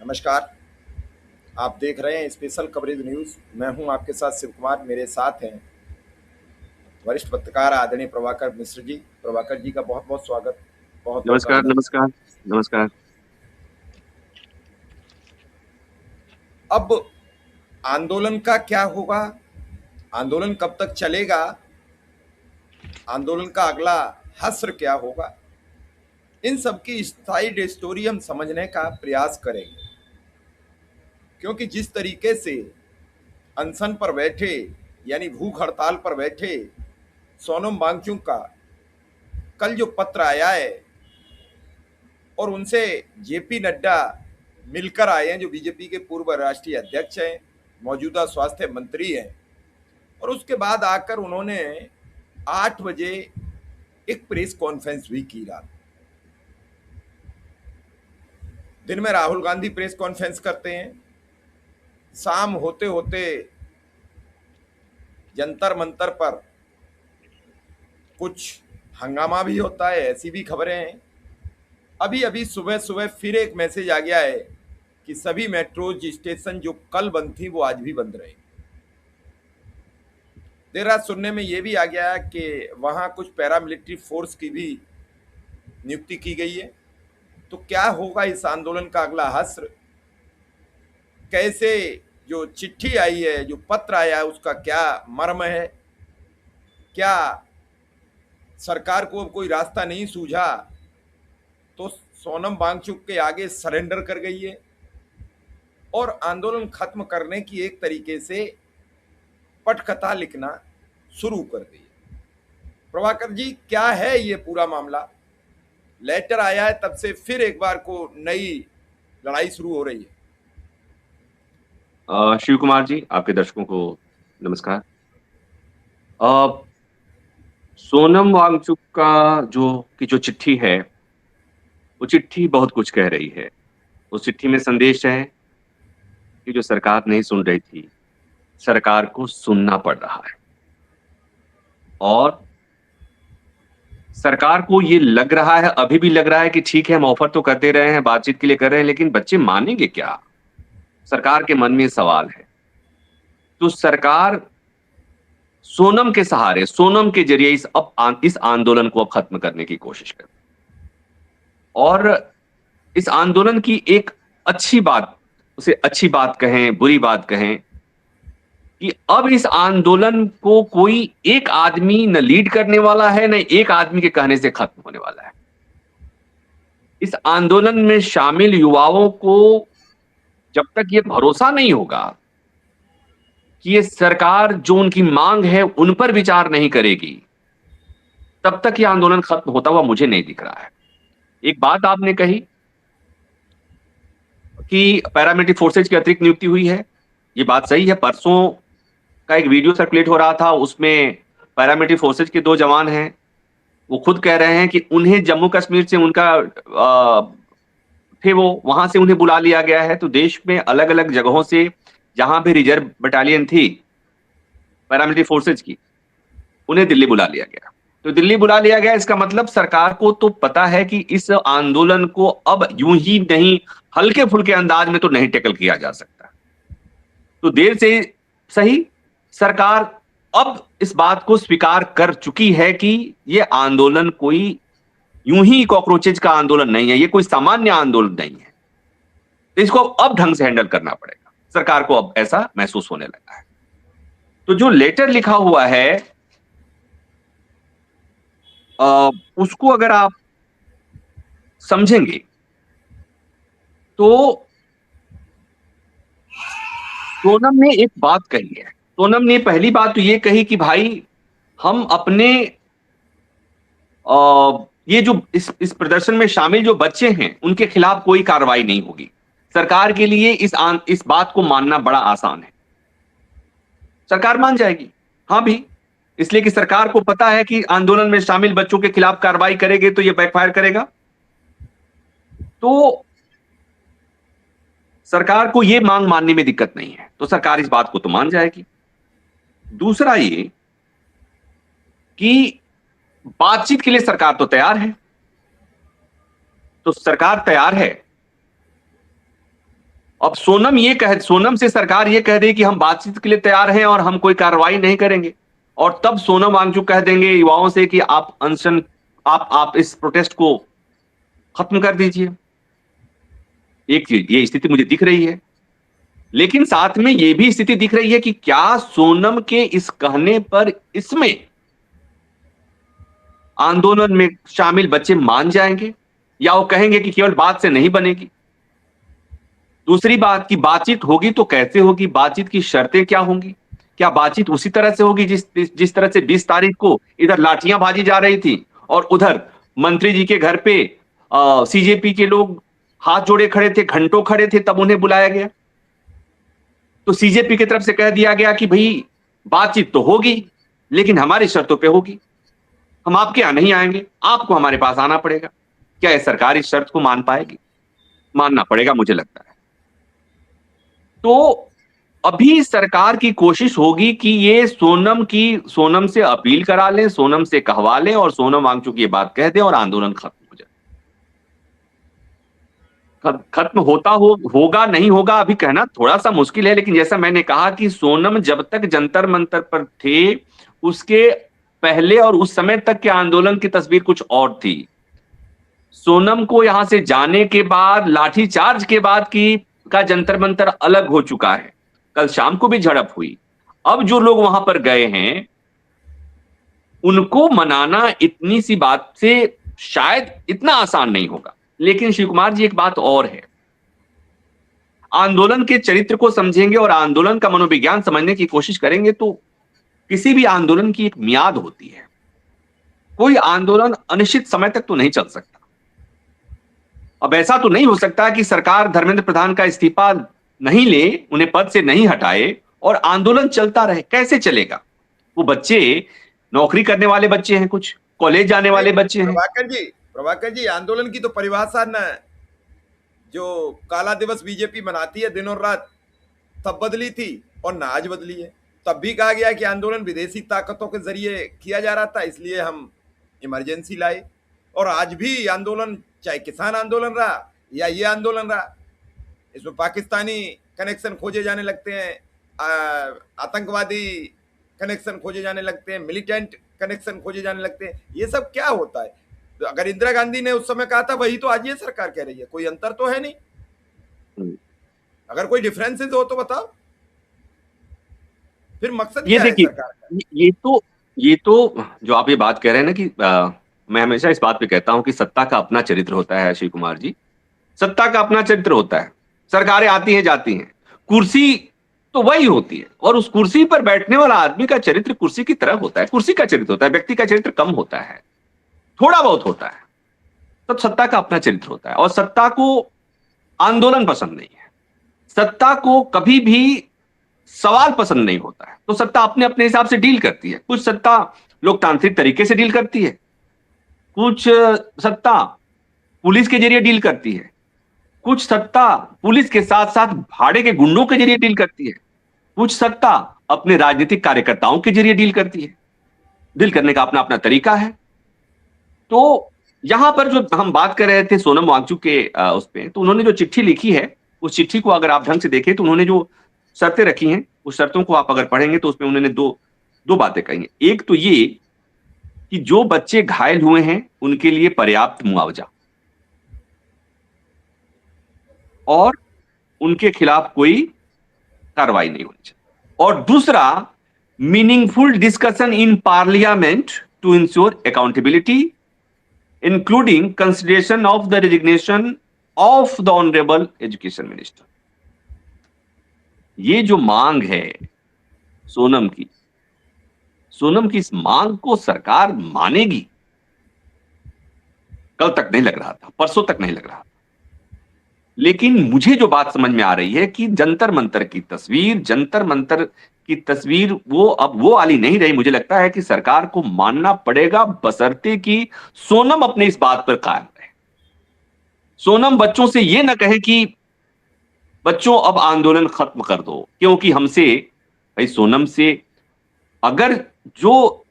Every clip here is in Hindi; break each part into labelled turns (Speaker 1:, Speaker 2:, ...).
Speaker 1: नमस्कार। आप देख रहे हैं स्पेशल कवरेज न्यूज़। मैं हूं आपके साथ शिव कुमार। मेरे साथ हैं वरिष्ठ पत्रकार आदरणीय प्रभाकर मिश्र जी। प्रभाकर जी का बहुत बहुत स्वागत, बहुत बहुत
Speaker 2: नमस्कार,
Speaker 1: अभिनंदन।
Speaker 2: नमस्कार, नमस्कार।
Speaker 1: अब आंदोलन का क्या होगा, आंदोलन कब तक चलेगा, आंदोलन का अगला हश्र क्या होगा, इन सब की साइड स्टोरी हम समझने का प्रयास करेंगे। क्योंकि जिस तरीके से अनशन पर बैठे यानी भूख हड़ताल पर बैठे सोनम वांगचुक का कल जो पत्र आया है और उनसे जेपी नड्डा मिलकर आए हैं, जो बीजेपी के पूर्व राष्ट्रीय अध्यक्ष हैं, मौजूदा स्वास्थ्य मंत्री हैं, और उसके बाद आकर उन्होंने 8 बजे एक प्रेस कॉन्फ्रेंस भी की। रात दिन में राहुल गांधी प्रेस कॉन्फ्रेंस करते हैं, शाम होते होते जंतर मंतर पर कुछ हंगामा भी होता है, ऐसी भी खबरें हैं। अभी अभी सुबह सुबह फिर एक मैसेज आ गया है कि सभी मेट्रोज स्टेशन जो कल बंद थी वो आज भी बंद रहे। देर रात सुनने में ये भी आ गया कि वहां कुछ पैरामिलिट्री फोर्स की भी नियुक्ति की गई है। तो क्या होगा इस आंदोलन का अगला हश्र, कैसे जो चिट्ठी आई है, जो पत्र आया है, उसका क्या मर्म है, क्या सरकार को अब कोई रास्ता नहीं सूझा तो सोनम वांगचुक के आगे सरेंडर कर गई है और आंदोलन खत्म करने की एक तरीके से पटकथा लिखना शुरू कर दी है। प्रभाकर जी, क्या है ये पूरा मामला? लेटर आया है तब से फिर एक बार को नई लड़ाई शुरू हो रही है।
Speaker 2: शिव कुमार जी, आपके दर्शकों को नमस्कार। अ, सोनम वांगचुक का जो चिट्ठी है, वो चिट्ठी बहुत कुछ कह रही है। उस चिट्ठी में संदेश है कि जो सरकार नहीं सुन रही थी, सरकार को सुनना पड़ रहा है। और सरकार को ये लग रहा है, अभी भी लग रहा है कि ठीक है, हम ऑफर तो कर दे रहे हैं, बातचीत के लिए कर रहे हैं, लेकिन बच्चे मानेंगे क्या? सरकार के मन में ये सवाल है। तो सरकार सोनम के सहारे, सोनम के जरिए इस आंदोलन को अब खत्म करने की कोशिश कर। और इस आंदोलन की एक अच्छी बात, उसे अच्छी बात कहें, बुरी बात कहें, कि अब इस आंदोलन को कोई एक आदमी न लीड करने वाला है, न एक आदमी के कहने से खत्म होने वाला है। इस आंदोलन में शामिल युवाओं को जब तक ये भरोसा नहीं होगा कि ये सरकार जो उनकी मांग है उन पर विचार नहीं करेगी, तब तक ये आंदोलन खत्म होता हुआ मुझे नहीं दिख रहा है। एक बात आपने कही कि पैरामिलिट्री फोर्सेज की अतिरिक्त नियुक्ति हुई है। ये बात सही है। परसों का एक वीडियो सर्कुलेट हो रहा था, उसमें पैरामिलिट्री फोर्सेज के 2 जवान हैं। वो खुद कह रहे हैं कि उन्हें जम्मू कश्मीर से उनका थे वो, वहां से उन्हें बुला लिया गया है। तो देश में अलग-अलग जगहों से जहां भी रिजर्व बटालियन थी पैरामिलिट्री फोर्सेज की, उन्हें दिल्ली बुला लिया गया। तो दिल्ली बुला लिया गया, इसका मतलब सरकार को तो पता है कि इस आंदोलन को अब यूं ही नहीं, हल्के फुल्के अंदाज में तो नहीं टैकल किया जा सकता। तो देर से सही सरकार अब इस बात को स्वीकार कर चुकी है कि ये आंदोलन कोई यूं ही कॉकरोचेज का आंदोलन नहीं है, ये कोई सामान्य आंदोलन नहीं है। तो इसको अब ढंग से हैंडल करना पड़ेगा। सरकार को अब ऐसा महसूस होने लगा है। तो जो लेटर लिखा हुआ है, उसको अगर आप समझेंगे तो सोनम ने एक बात कही है। सोनम ने पहली बात तो ये कही कि भाई, हम अपने ये जो इस प्रदर्शन में शामिल जो बच्चे हैं उनके खिलाफ कोई कार्रवाई नहीं होगी। सरकार के लिए इस बात को मानना बड़ा आसान है। सरकार मान जाएगी, हाँ भी, इसलिए कि सरकार को पता है कि आंदोलन में शामिल बच्चों के खिलाफ कार्रवाई करेंगे तो ये बैकफायर करेगा। तो सरकार को ये मांग मानने में दिक्कत नहीं है, तो सरकार इस बात को तो मान जाएगी। दूसरा ये कि बातचीत के लिए सरकार तो तैयार है। तो सरकार तैयार है अब सोनम से सरकार ये कह दे कि हम बातचीत के लिए तैयार हैं और हम कोई कार्रवाई नहीं करेंगे, और तब सोनम वांगचुक कह देंगे युवाओं से कि आप अनशन, आप इस प्रोटेस्ट को खत्म कर दीजिए। एक चीज ये स्थिति मुझे दिख रही है, लेकिन साथ में ये भी स्थिति दिख रही है कि क्या सोनम के इस कहने पर इसमें आंदोलन में शामिल बच्चे मान जाएंगे, या वो कहेंगे कि केवल बात से नहीं बनेगी। दूसरी बात कि बातचीत होगी तो कैसे होगी, बातचीत की शर्तें क्या होंगी, क्या बातचीत उसी तरह से होगी जिस तरह से 20 तारीख को इधर लाठियां भाजी जा रही थी और उधर मंत्री जी के घर पे सीजेपी के लोग हाथ जोड़े खड़े थे, घंटों खड़े थे, तब उन्हें बुलाया गया। तो सीजेपी की तरफ से कह दिया गया कि भाई बातचीत तो होगी लेकिन हमारी शर्तों पे होगी, हम आपके यहां नहीं आएंगे, आपको हमारे पास आना पड़ेगा। क्या यह सरकार इस शर्त को मान पाएगी? मानना पड़ेगा मुझे लगता है। तो अभी सरकार की कोशिश होगी कि ये सोनम से अपील करा लें, सोनम से कहवा लें और सोनम वांगचुक ये बात कह दें और आंदोलन खत्म हो जाए। खत्म होगा नहीं होगा अभी कहना थोड़ा सा मुश्किल है, लेकिन जैसा मैंने कहा कि सोनम जब तक जंतर मंतर पर थे उसके पहले और उस समय तक के आंदोलन की तस्वीर कुछ और थी। सोनम को यहां से जाने के बाद, लाठीचार्ज के बाद का जंतर मंतर अलग हो चुका है। कल शाम को भी झड़प हुई। अब जो लोग वहां पर गए हैं उनको मनाना इतनी सी बात से शायद इतना आसान नहीं होगा। लेकिन शिव कुमार जी, एक बात और है, आंदोलन के चरित्र को समझेंगे और आंदोलन का मनोविज्ञान समझने की कोशिश करेंगे तो किसी भी आंदोलन की एक मियाद होती है। कोई आंदोलन अनिश्चित समय तक तो नहीं चल सकता। अब ऐसा तो नहीं हो सकता कि सरकार धर्मेंद्र प्रधान का इस्तीफा नहीं ले, उन्हें पद से नहीं हटाए और आंदोलन चलता रहे। कैसे चलेगा? वो बच्चे नौकरी करने वाले बच्चे हैं, कुछ कॉलेज जाने वाले बच्चे हैं।
Speaker 1: प्रभाकर जी, आंदोलन की तो परिभाषा न जो काला दिवस बीजेपी मनाती है दिन और रात, तब बदली थी और न आज बदली है। तब भी कहा गया कि आंदोलन विदेशी ताकतों के जरिए किया जा रहा था, इसलिए हम इमरजेंसी लाए। और आज भी आंदोलन, चाहे किसान आंदोलन रहा या ये आंदोलन रहा, इसमें पाकिस्तानी कनेक्शन खोजे जाने लगते हैं, आतंकवादी कनेक्शन खोजे जाने लगते हैं, मिलिटेंट कनेक्शन खोजे जाने लगते हैं। ये सब क्या होता है? तो अगर इंदिरा गांधी ने उस समय कहा था वही तो आज ये सरकार कह रही है, कोई अंतर तो है नहीं। अगर कोई डिफरेंसेस हो तो बताओ, फिर मकसद क्या है सरकार का?
Speaker 2: ये तो जो आप ये बात कह रहे हैं ना कि मैं हमेशा इस बात पे कहता हूं कि सत्ता का अपना चरित्र होता है शिव कुमार जी, सत्ता का अपना चरित्र होता है। सरकारें आती हैं जाती हैं, कुर्सी तो वही होती है और उस कुर्सी पर बैठने वाला आदमी का चरित्र कुर्सी की तरह होता है, कुर्सी का चरित्र होता है, व्यक्ति का चरित्र कम होता है, थोड़ा बहुत होता है। तब सत्ता का अपना चरित्र होता है और सत्ता को आंदोलन पसंद नहीं है, सत्ता को कभी भी सवाल पसंद नहीं होता है। तो सत्ता अपने अपने हिसाब से डील करती है। कुछ सत्ता लोकतांत्रिक तरीके से डील करती है, कुछ सत्ता पुलिस के जरिए डील करती है, कुछ सत्ता पुलिस के साथ साथ भाड़े के गुंडों के जरिए डील करती है, कुछ सत्ता अपने राजनीतिक कार्यकर्ताओं के जरिए डील करती है। डील करने का अपना अपना तरीका है। तो यहां पर जो हम बात कर रहे थे सोनम वांगचुक के उस पे, तो उन्होंने जो चिट्ठी लिखी है उस चिट्ठी को अगर आप ढंग से देखें तो उन्होंने जो शर्तें रखी हैं उस शर्तों को आप अगर पढ़ेंगे तो उसमें उन्होंने दो बातें कही हैं। एक तो ये कि जो बच्चे घायल हुए हैं उनके लिए पर्याप्त मुआवजा और उनके खिलाफ कोई कार्रवाई नहीं होनी चाहिए। और दूसरा, meaningful discussion in parliament to ensure accountability including consideration of the resignation of the honourable education minister. ये जो मांग है सोनम की इस मांग को सरकार मानेगी, कल तक नहीं लग रहा था, परसों तक नहीं लग रहा था। लेकिन मुझे जो बात समझ में आ रही है कि जंतर मंतर की तस्वीर वो अब वो वाली नहीं रही। मुझे लगता है कि सरकार को मानना पड़ेगा, बशर्ते कि सोनम अपने इस बात पर कायम रहे। सोनम बच्चों से ये ना कहे कि बच्चों अब आंदोलन खत्म कर दो, क्योंकि हमसे भाई सोनम से अगर जो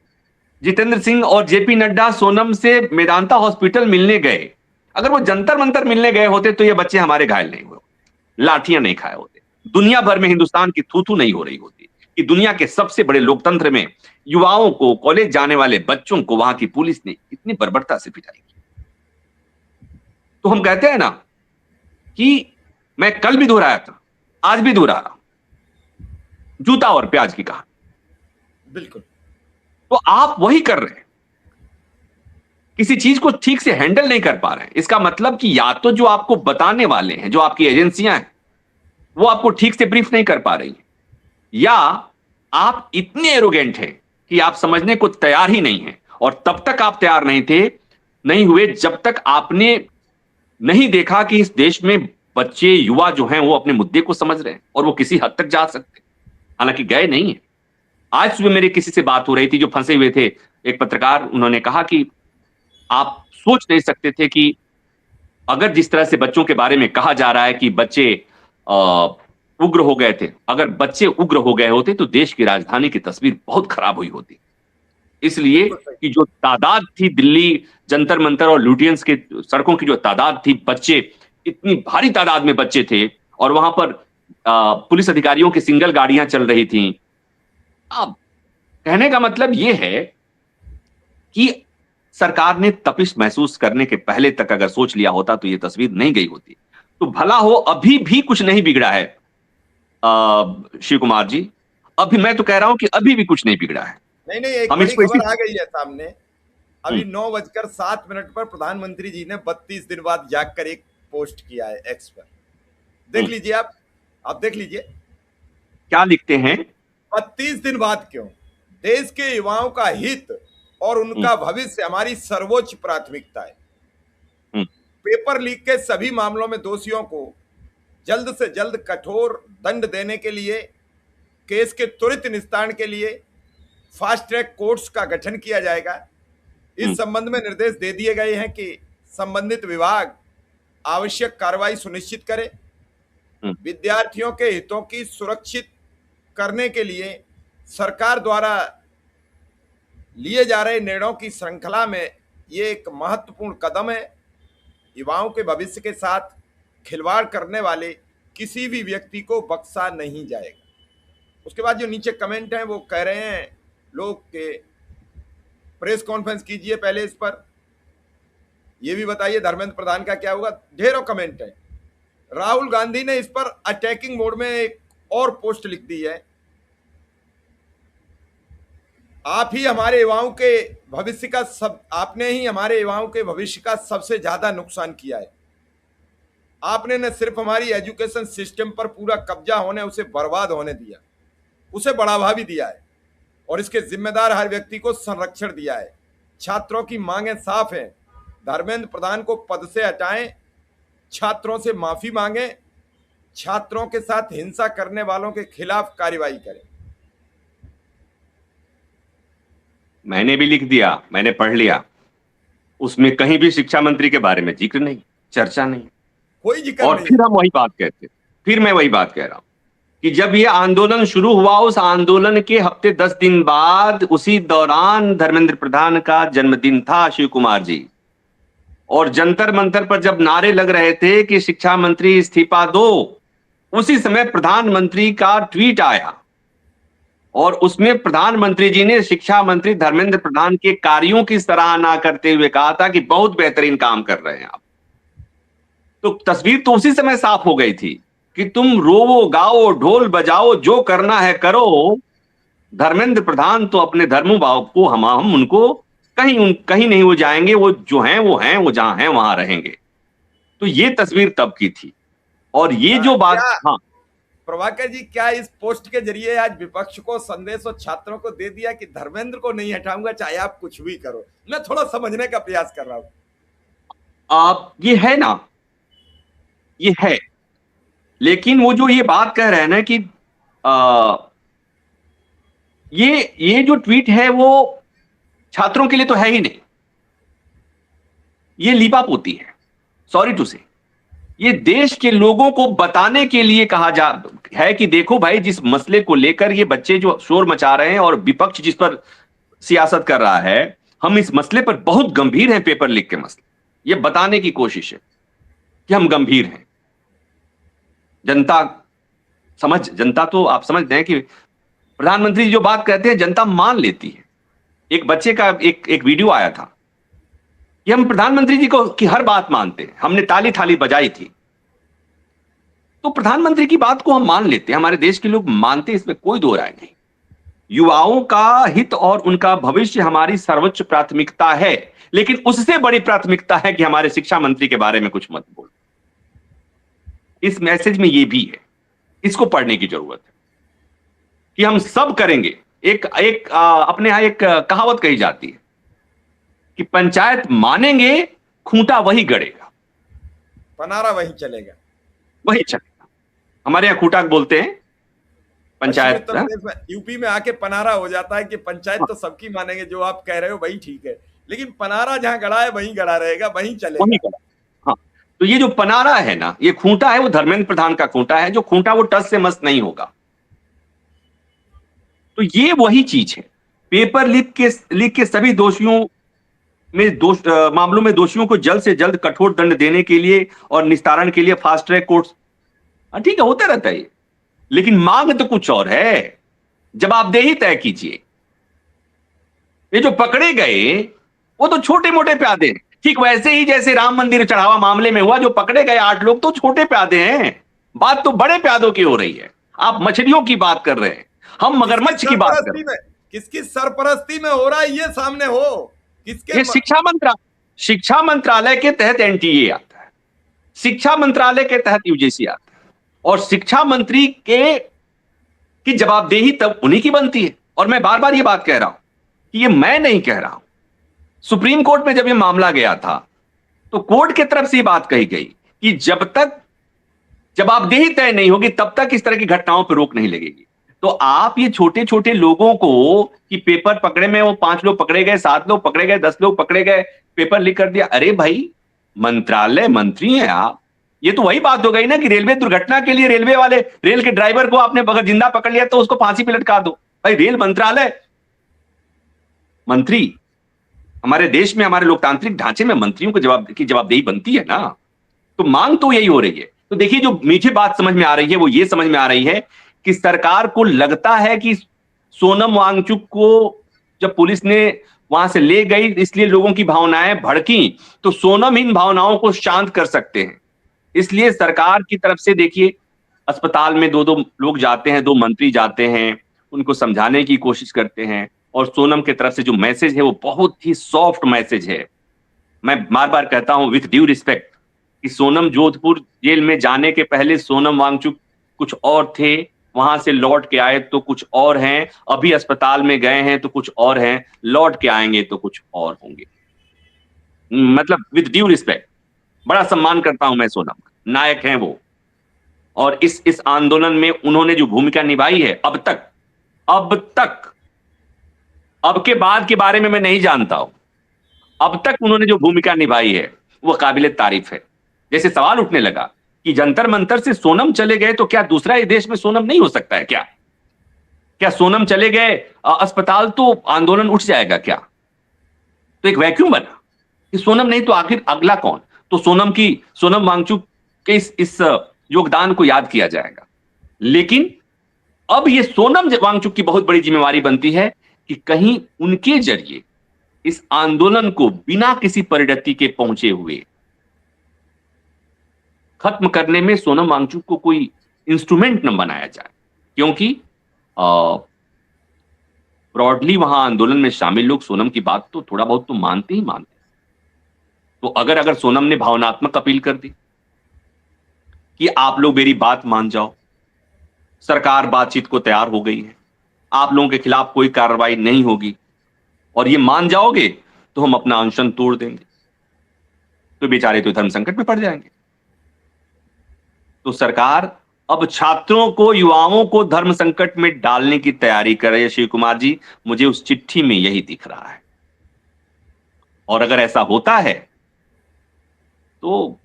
Speaker 2: जितेंद्र सिंह और जेपी नड्डा सोनम से मेदांता हॉस्पिटल मिलने गए, अगर वो जंतर मंतर मिलने गए होते तो ये बच्चे हमारे घायल नहीं हुए। लाठियां नहीं खाए होते, दुनिया भर में हिंदुस्तान की थू थू नहीं हो रही होती कि दुनिया के सबसे बड़े लोकतंत्र में युवाओं को, कॉलेज जाने वाले बच्चों को वहां की पुलिस ने इतनी बर्बरता से पिटाई की। तो हम कहते हैं ना कि मैं कल भी दोहराया था, आज भी दोहरा रहा हूं, जूता और प्याज की कहानी।
Speaker 1: बिल्कुल।
Speaker 2: तो आप वही कर रहे हैं, किसी चीज को ठीक से हैंडल नहीं कर पा रहे हैं। इसका मतलब कि या तो जो आपको बताने वाले हैं, जो आपकी एजेंसियां हैं, वो आपको ठीक से ब्रीफ नहीं कर पा रही हैं, या आप इतने एरोगेंट हैं कि आप समझने को तैयार ही नहीं हैं। और तब तक आप तैयार नहीं हुए जब तक आपने नहीं देखा कि इस देश में बच्चे, युवा जो हैं वो अपने मुद्दे को समझ रहे हैं और वो किसी हद तक जा सकते हैं, हालांकि गए नहीं है। आज सुबह मेरे किसी से बात हो रही थी जो फंसे हुए थे, एक पत्रकार, उन्होंने कहा कि आप सोच नहीं सकते थे कि अगर जिस तरह से बच्चों के बारे में कहा जा रहा है कि बच्चे उग्र हो गए थे, अगर बच्चे उग्र हो गए होते तो देश की राजधानी की तस्वीर बहुत खराब हुई होती। इसलिए
Speaker 1: बिल्कुल सही।
Speaker 2: कि जो तादाद थी दिल्ली जंतर मंतर और लुटियंस के सड़कों की जो तादाद थी, बच्चे, इतनी भारी तादाद में बच्चे थे और वहां पर पुलिस अधिकारियों की सिंगल गाड़ियां चल रही थी। अब कहने का मतलब यह है कि सरकार ने तपिश महसूस करने के पहले तक अगर सोच लिया होता तो यह तस्वीर नहीं गई होती। तो भला हो, अभी भी कुछ नहीं बिगड़ा है शिव कुमार जी, अभी मैं तो कह रहा हूं कि अभी भी कुछ नहीं बिगड़ा है।
Speaker 1: नहीं नहीं, एक
Speaker 2: हम
Speaker 1: बड़ी
Speaker 2: इसको
Speaker 1: खबर
Speaker 2: इसी
Speaker 1: आ गई है सामने। अभी 9:07 पर प्रधानमंत्री जी ने 32 दिन बाद जागकर एक पोस्ट किया है एक्स पर। देख लीजिए आप देख लीजिए।
Speaker 2: क्या लिखते हैं?
Speaker 1: 32 दिन बाद क्यों? देश के युवाओं का हित और उनका भविष्य हमारी सर्वोच्च प्राथमिकता है। पेपर लीक के सभी मामलों में दोषियों को जल्द से जल्द कठोर दंड देने के लिए, केस के त्वरित निस्तारण के लिए फास्ट ट्रैक कोर्ट्स का गठन किया जाएगा। इस संबंध में निर्देश दे दिए गए हैं कि संबंधित विभाग आवश्यक कार्रवाई सुनिश्चित करे। विद्यार्थियों के हितों की सुरक्षित करने के लिए सरकार द्वारा लिए जा रहे निर्णयों की श्रृंखला में ये एक महत्वपूर्ण कदम है। युवाओं के भविष्य के साथ खिलवाड़ करने वाले किसी भी व्यक्ति को बख्शा नहीं जाएगा। उसके बाद जो नीचे कमेंट हैं वो कह रहे हैं लोग के प्रेस कॉन्फ्रेंस कीजिए पहले इस पर, ये भी बताइए धर्मेंद्र प्रधान का क्या होगा। ढेरों कमेंट है। राहुल गांधी ने इस पर अटैकिंग मोड में एक और पोस्ट लिख दी है, आपने ही हमारे युवाओं के भविष्य का सबसे ज्यादा नुकसान किया है। आपने न सिर्फ हमारी एजुकेशन सिस्टम पर पूरा कब्जा होने, उसे बर्बाद होने दिया, उसे बढ़ावा भी दिया है और इसके जिम्मेदार हर व्यक्ति को संरक्षण दिया है। छात्रों की मांगें साफ हैं, धर्मेंद्र प्रधान को पद से हटाएं, छात्रों से माफी मांगें, छात्रों के साथ हिंसा करने वालों के खिलाफ कार्रवाई करें।
Speaker 2: मैंने भी लिख दिया, मैंने पढ़ लिया, उसमें कहीं भी शिक्षा मंत्री के बारे में जिक्र नहीं, चर्चा नहीं,
Speaker 1: कोई जिक्र
Speaker 2: और
Speaker 1: नहीं।
Speaker 2: फिर हम वही बात कहते, फिर मैं वही बात कह रहा हूं कि जब ये आंदोलन शुरू हुआ, उस आंदोलन के हफ्ते 10 दिन बाद, उसी दौरान धर्मेंद्र प्रधान का जन्मदिन था, शिव कुमार जी। और जंतर मंतर पर जब नारे लग रहे थे कि शिक्षा मंत्री इस्तीफा दो, उसी समय प्रधानमंत्री का ट्वीट आया और उसमें प्रधानमंत्री जी ने शिक्षा मंत्री धर्मेंद्र प्रधान के कार्यों की सराहना करते हुए कहा था कि बहुत बेहतरीन काम कर रहे हैं आप। तो तस्वीर तो उसी समय साफ हो गई थी कि तुम रोवो, गाओ, ढोल बजाओ, जो करना है करो, धर्मेंद्र प्रधान तो अपने धर्मो भाव को हम उनको कहीं नहीं वो जाएंगे, वो जो हैं वो जहां हैं वहां रहेंगे। तो ये तस्वीर तब की थी। और ये जो बात, हाँ
Speaker 1: प्रभाकर जी, क्या इस पोस्ट के जरिए आज विपक्ष को संदेश और छात्रों को दे दिया कि धर्मेंद्र को नहीं हटाऊंगा चाहे आप कुछ भी करो? मैं थोड़ा समझने का प्रयास कर रहा हूं।
Speaker 2: आप ये है ना, ये है, लेकिन वो जो ये बात कह रहे हैं ना कि ये जो ट्वीट है वो छात्रों के लिए तो है ही नहीं, ये लीपापोती है, सॉरी टू से। ये देश के लोगों को बताने के लिए कहा जा है कि देखो भाई, जिस मसले को लेकर ये बच्चे जो शोर मचा रहे हैं और विपक्ष जिस पर सियासत कर रहा है, हम इस मसले पर बहुत गंभीर हैं। पेपर लीक के मसले, ये बताने की कोशिश है कि हम गंभीर हैं। जनता तो आप समझ रहे हैं कि प्रधानमंत्री जी जो बात कहते हैं जनता मान लेती है। एक बच्चे का एक वीडियो आया था कि हम प्रधानमंत्री जी को की हर बात मानते हैं, हमने ताली थाली बजाई थी। तो प्रधानमंत्री की बात को हम मान लेते हैं, हमारे देश के लोग मानते हैं, इसमें कोई दो राय नहीं। युवाओं का हित और उनका भविष्य हमारी सर्वोच्च प्राथमिकता है, लेकिन उससे बड़ी प्राथमिकता है कि हमारे शिक्षा मंत्री के बारे में कुछ मत बोलो। इस मैसेज में ये भी है, इसको पढ़ने की जरूरत है कि हम सब करेंगे। अपने यहां एक कहावत कही जाती है कि पंचायत मानेंगे, खूंटा वही गड़ेगा,
Speaker 1: पनारा वहीं चलेगा।
Speaker 2: वही चलेगा। हमारे यहाँ खूंटा बोलते हैं,
Speaker 1: पश्चिमी
Speaker 2: पंचायत।
Speaker 1: उत्तर प्रदेश में, यूपी में आके पनारा हो जाता है कि पंचायत तो सबकी मानेंगे, जो आप कह रहे हो वही ठीक है, लेकिन पनारा जहां गड़ा है वहीं गड़ा रहेगा, वहीं चलेगा।
Speaker 2: वही गड़ा। हाँ, तो ये जो पनारा है ना, ये खूंटा है, वो धर्मेंद्र प्रधान का खूंटा है, जो खूंटा वो टस से मस नहीं होगा। तो ये वही चीज है। पेपर लीक के सभी दोषियों में मामलों में दोषियों को जल्द से जल्द कठोर दंड देने के लिए और निस्तारण के लिए फास्ट ट्रैक कोर्ट्स, ठीक है, होता रहता है ये, लेकिन मांग तो कुछ और है। जवाबदेही तय कीजिए। ये जो पकड़े गए वो तो छोटे मोटे प्यादे हैं, ठीक वैसे ही जैसे राम मंदिर चढ़ावा मामले में हुआ, जो पकड़े गए 8 लोग तो छोटे प्यादे हैं, बात तो बड़े प्यादों की हो रही है। आप मछलियों की बात कर रहे हैं, हम मगरमच्छ की बात कर रहे हैं।
Speaker 1: किसकी सरपरस्ती में हो रहा है, ये सामने हो।
Speaker 2: ये शिक्षा मंत्रालय के तहत एनटीए आता है, शिक्षा मंत्रालय के तहत यूजीसी आता है, और शिक्षा मंत्री की जवाबदेही तब उन्हीं की बनती है। और मैं बार बार ये बात कह रहा हूं कि ये मैं नहीं कह रहा हूं, सुप्रीम कोर्ट में जब ये मामला गया था तो कोर्ट की तरफ से ये बात कही गई कि जब तक जवाबदेही तय नहीं होगी तब तक इस तरह की घटनाओं पर रोक नहीं लगेगी। तो आप ये छोटे छोटे लोगों को कि पेपर पकड़े में वो 5 लोग पकड़े गए, 7 लोग पकड़े गए, 10 लोग पकड़े गए, पेपर लीक कर दिया। अरे भाई, मंत्रालय मंत्री हैं आप। ये तो वही बात हो गई ना कि रेलवे दुर्घटना के लिए रेलवे वाले रेल के ड्राइवर को आपने अगर जिंदा पकड़ लिया तो उसको फांसी पे लटका दो। भाई, रेल मंत्रालय मंत्री, हमारे देश में, हमारे लोकतांत्रिक ढांचे में मंत्रियों को जवाबदेही बनती है ना। तो मांग तो यही हो रही है। तो देखिए, जो मुझे बात समझ में आ रही है वो ये समझ में आ रही है कि सरकार को लगता है कि सोनम वांगचुक को जब पुलिस ने वहां से ले गई इसलिए लोगों की भावनाएं भड़की, तो सोनम इन भावनाओं को शांत कर सकते हैं। इसलिए सरकार की तरफ से देखिए, अस्पताल में 2-2 लोग जाते हैं, 2 मंत्री जाते हैं, उनको समझाने की कोशिश करते हैं, और सोनम की तरफ से जो मैसेज है वो बहुत ही सॉफ्ट मैसेज है। मैं बार बार कहता हूं विथ ड्यू रिस्पेक्ट कि सोनम जोधपुर जेल में जाने के पहले सोनम वांगचुक कुछ और थे, वहां से लौट के आए तो कुछ और हैं, अभी अस्पताल में गए हैं तो कुछ और हैं, लौट के आएंगे तो कुछ और होंगे। मतलब विथ ड्यू रिस्पेक्ट, बड़ा सम्मान करता हूं मैं सोनम का, नायक हैं वो। और इस आंदोलन में उन्होंने जो भूमिका निभाई है अब तक, अब के बाद के बारे में मैं नहीं जानता हूं, अब तक उन्होंने जो भूमिका निभाई है वो काबिले तारीफ है। जैसे सवाल उठने लगा कि जंतर मंतर से सोनम चले गए तो क्या दूसरा ये देश में सोनम नहीं हो सकता है क्या? क्या सोनम चले गए अस्पताल तो आंदोलन उठ जाएगा क्या? तो एक वैक्यूम बना कि सोनम नहीं तो आखिर अगला कौन? तो सोनम वांगचुक के इस योगदान को याद किया जाएगा। लेकिन अब ये सोनम वांगचुक की बहुत बड़ी जिम्मेवारी बनती है कि कहीं उनके जरिए इस आंदोलन को बिना किसी परिणति के पहुंचे हुए खत्म करने में सोनम वांगचुक को कोई इंस्ट्रूमेंट न बनाया जाए, क्योंकि ब्रॉडली वहां आंदोलन में शामिल लोग सोनम की बात तो थोड़ा बहुत तो मानते ही मानते। तो अगर सोनम ने भावनात्मक अपील कर दी कि आप लोग मेरी बात मान जाओ, सरकार बातचीत को तैयार हो गई है, आप लोगों के खिलाफ कोई कार्रवाई नहीं होगी और ये मान जाओगे तो हम अपना अनशन तोड़ देंगे, तो बेचारे तो धर्म संकट में पड़ जाएंगे। तो सरकार अब छात्रों को, युवाओं को धर्म संकट में डालने की तैयारी कर रही है। शिव कुमार जी, मुझे उस चिट्ठी में यही दिख रहा है, और अगर ऐसा होता है तो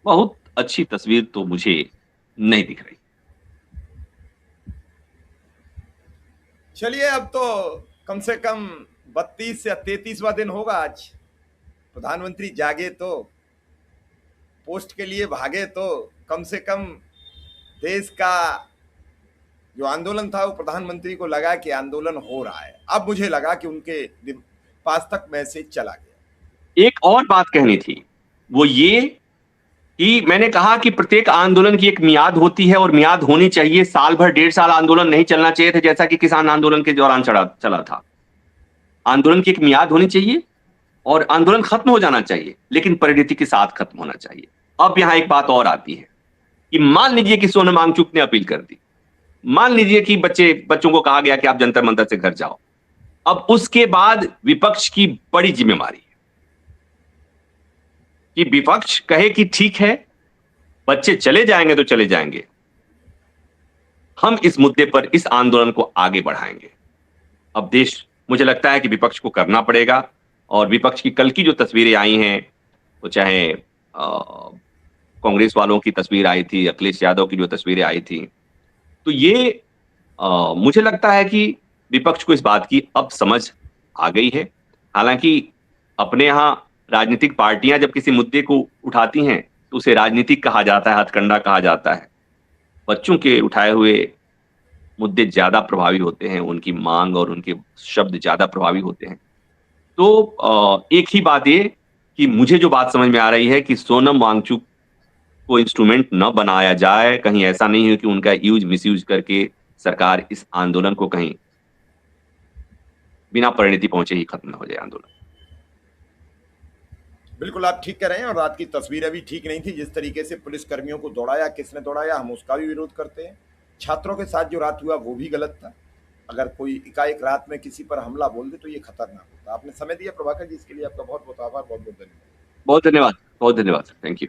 Speaker 2: बहुत अच्छी तस्वीर तो मुझे नहीं दिख रही।
Speaker 1: चलिए, अब तो कम से कम 32 या 33वां दिन होगा आज। प्रधानमंत्री जागे तो, पोस्ट के लिए भागे तो, कम से कम देश का जो आंदोलन था वो प्रधानमंत्री को लगा कि आंदोलन हो रहा है। अब मुझे लगा कि उनके पास तक मैसेज चला गया।
Speaker 2: एक और बात कहनी थी, वो ये कि मैंने कहा कि प्रत्येक आंदोलन की एक मियाद होती है और मियाद होनी चाहिए। साल भर 1.5 साल आंदोलन नहीं चलना चाहिए था, जैसा कि किसान आंदोलन के दौरान चला था। आंदोलन की एक मियाद होनी चाहिए और आंदोलन खत्म हो जाना चाहिए, लेकिन परिणति के साथ खत्म होना चाहिए। अब यहां एक बात और आती है कि मान लीजिए कि सोनम वांगचुक ने अपील कर दी, मान लीजिए कि बच्चों को कहा गया कि आप जंतर मंतर से घर जाओ। अब उसके बाद विपक्ष की बड़ी जिम्मेवारी है कि विपक्ष कहे कि ठीक है, बच्चे चले जाएंगे तो चले जाएंगे, हम इस मुद्दे पर इस आंदोलन को आगे बढ़ाएंगे। अब मुझे लगता है कि विपक्ष को करना पड़ेगा। और विपक्ष की कल की जो तस्वीरें आई हैं, तो चाहे कांग्रेस वालों की तस्वीर आई थी, अखिलेश यादव की जो तस्वीरें आई थी, तो ये मुझे लगता है कि विपक्ष को इस बात की अब समझ आ गई है। हालांकि अपने यहाँ राजनीतिक पार्टियां जब किसी मुद्दे को उठाती हैं तो उसे राजनीतिक कहा जाता है, हथकंडा कहा जाता है। बच्चों के उठाए हुए मुद्दे ज्यादा प्रभावी होते हैं, उनकी मांग और उनके शब्द ज्यादा प्रभावी होते हैं। तो एक ही बात ये कि मुझे जो बात समझ में आ रही है कि सोनम वांगचुक को इंस्ट्रूमेंट न बनाया जाए, कहीं ऐसा नहीं हो कि उनका यूज मिसयूज करके सरकार इस आंदोलन को कहीं बिना परिणति पहुंचे ही खत्म हो जाए आंदोलन।
Speaker 1: बिल्कुल आप ठीक कह रहे हैं। और रात की तस्वीरें भी ठीक नहीं थी, जिस तरीके से पुलिस कर्मियों को दौड़ाया, किसने दौड़ाया, हम उसका भी विरोध करते हैं। छात्रों के साथ जो रात हुआ वो भी गलत था। अगर कोई एकाएक रात में किसी पर हमला बोल दे तो ये खतरनाक होता। आपने समय दिया प्रभाकर जी, इसके लिए आपका बहुत बहुत आभार, बहुत बहुत धन्यवाद।
Speaker 2: बहुत धन्यवाद, बहुत धन्यवाद, थैंक यू।